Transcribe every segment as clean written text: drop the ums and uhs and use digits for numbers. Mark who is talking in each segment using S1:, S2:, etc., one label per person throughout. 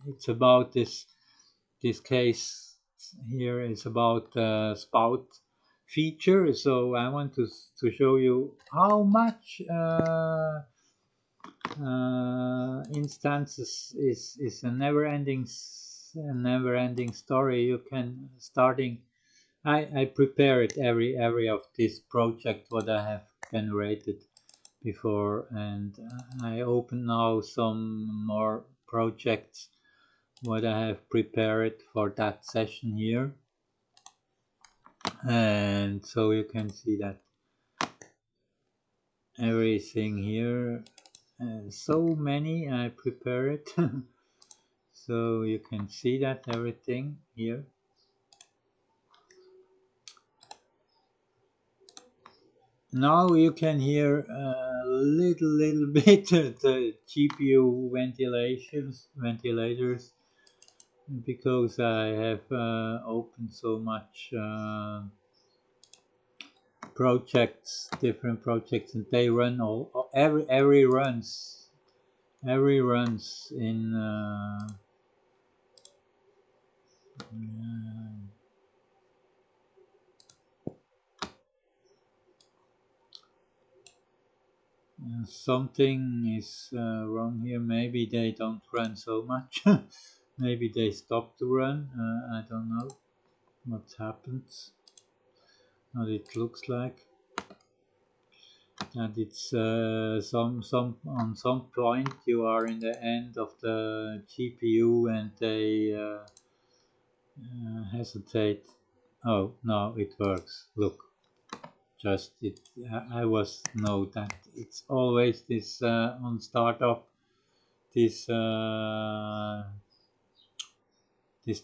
S1: it's about this case here is about Spout feature. So I want to show you how much instances is a never-ending story. You can starting. I prepare it every of this project what I have generated before, and I open now some more projects what I have prepared for that session here, and so you can see that everything here, so many I prepared. So you can see that everything here. Now you can hear a little bit the GPU ventilators, because I have opened so much projects, different projects, and they run every runs in something is wrong here. Maybe they don't run so much. Maybe they stop to run. I don't know what happens. What it looks like. And it's some on some point you are in the end of the GPU and they hesitate. Oh no, it works. Look, just it. I was know that it's always this on startup. These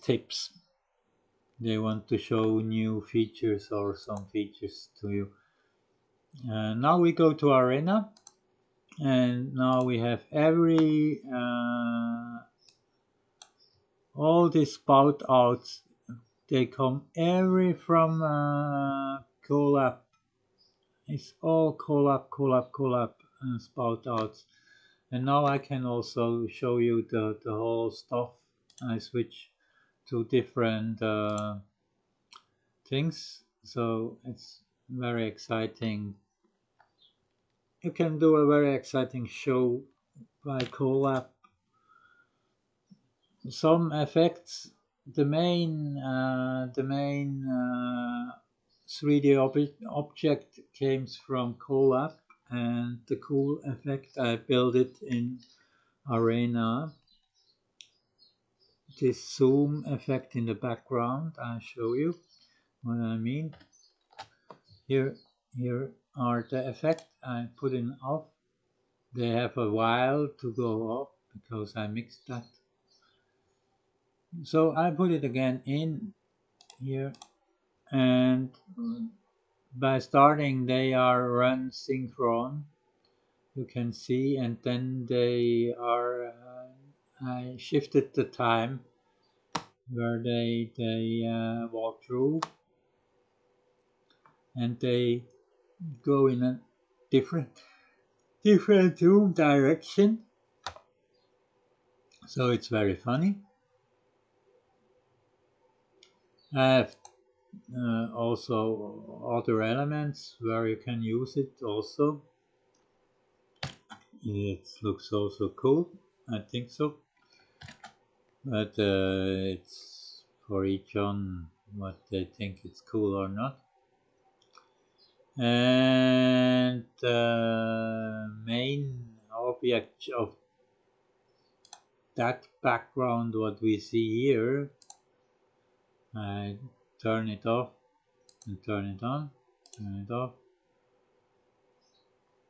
S1: tips. They want to show new features or some features to you. Now we go to Arena, and now we have every all these spout outs. They come every from Coolab. It's all Coolab spout outs. And now I can also show you the whole stuff. I switch to different things, so it's very exciting. You can do a very exciting show by Coolab. Some effects. The main 3D object came from Coolab, and the cool effect I built it in Arena. This zoom effect in the background, I'll show you what I mean. Here are the effects I put in off. They have a while to go off because I mixed that. So I put it again in here, and by starting they are run synchron. You can see, and then they are. I shifted the time where they walk through, and they go in a different zoom direction. So it's very funny. I have also other elements where you can use it also. It looks also cool, I think so. But it's for each one what they think it's cool or not. And the main object of that background what we see here, I turn it off and turn it on, turn it off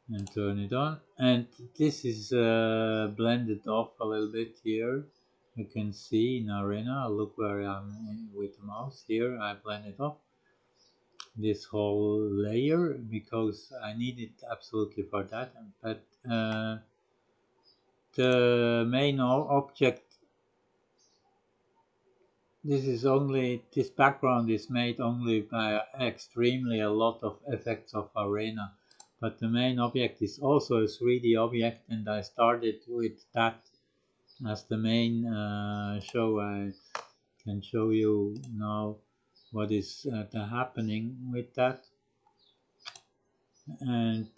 S1: and turn it on, and this is blended off a little bit here. You can see in Arena, look where I'm with the mouse here, I blend it off this whole layer because I need it absolutely for that. But the main object, this background is made only by extremely a lot of effects of Arena, but the main object is also a 3D object, and I started with that as the main show. I can show you now what is happening with that. And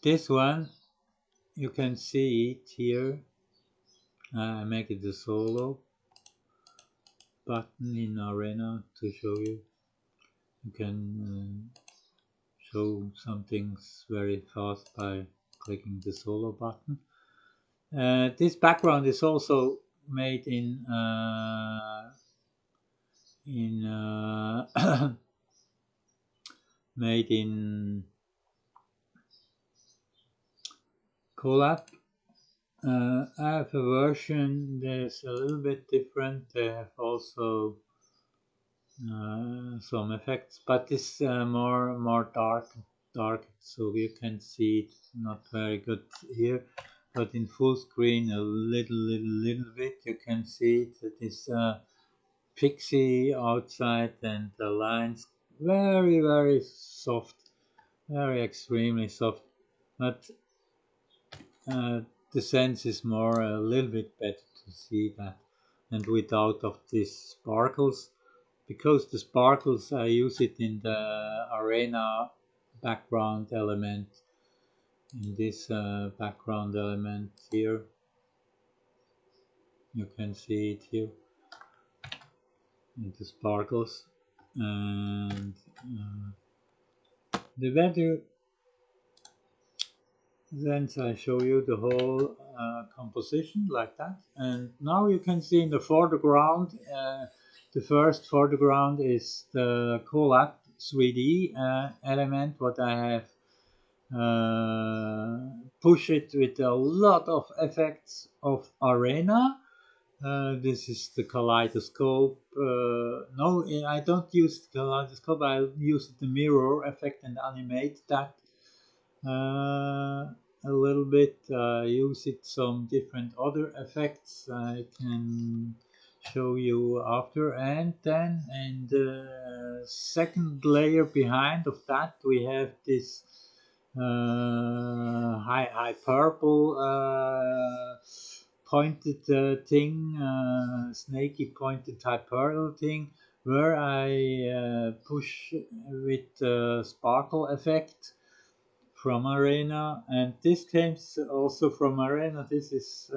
S1: this one, you can see it here. I make it the solo button in Arena to show you. You can show some things very fast by clicking the solo button. This background is also made in made in Coolab. I have a version that's a little bit different. They have also some effects, but it's more dark, so you can see it's not very good here. But in full screen, a little bit, you can see it. It is pixie outside, and the lines very soft, very extremely soft. But the sense is more a little bit better to see that, and without of these sparkles, because the sparkles I use it in the arena background element, in this background element here. You can see it here in the sparkles, and the better. Then I show you the whole composition like that, and now you can see in the foreground, the first foreground is the Coolab 3D element, what I have pushed it with a lot of effects of Arena. This is the kaleidoscope. No, I don't use the kaleidoscope, I use the mirror effect and animate that a little bit. Use it some different other effects I can show you after. And then in the second layer behind of that, we have this high purple pointed thing, snaky pointed type purple thing, where I push with sparkle effect from Arena, and this came also from Arena. This is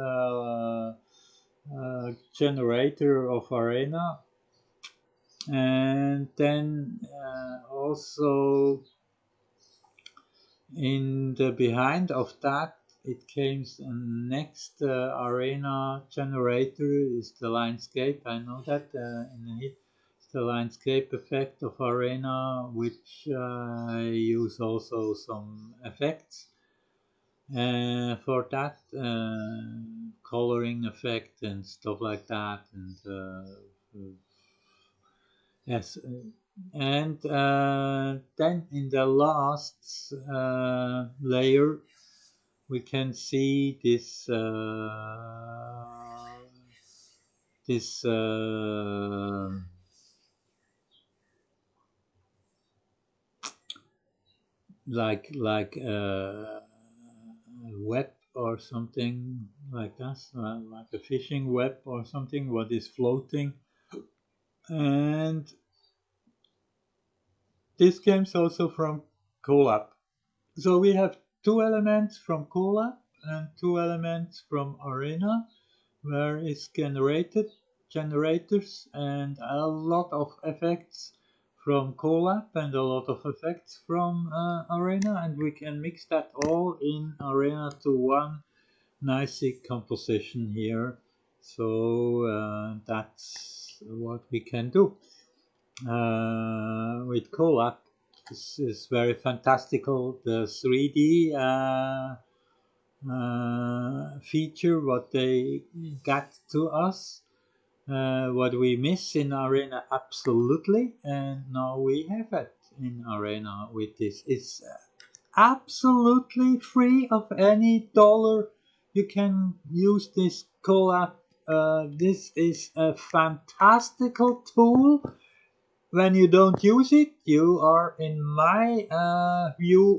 S1: generator of Arena, and then also in the behind of that, it came next Arena generator is the landscape. I know that in the hit. The landscape effect of Arena, which I use also some effects for that, coloring effect and stuff like that, and yes, and then in the last layer we can see this this like a web or something like that, like a fishing web or something what is floating. And this comes also from Coolab. So we have two elements from Coolab and two elements from Arena, where it's generators and a lot of effects from Coolab and a lot of effects from Arena, and we can mix that all in Arena to one nice composition here. So that's what we can do with Coolab. This is very fantastical. The 3D feature what they got to us, what we miss in Arena absolutely, and now we have it in Arena with this. It's absolutely free of any dollar. You can use this Coolab. This is a fantastical tool. when you don't use it, you are in my view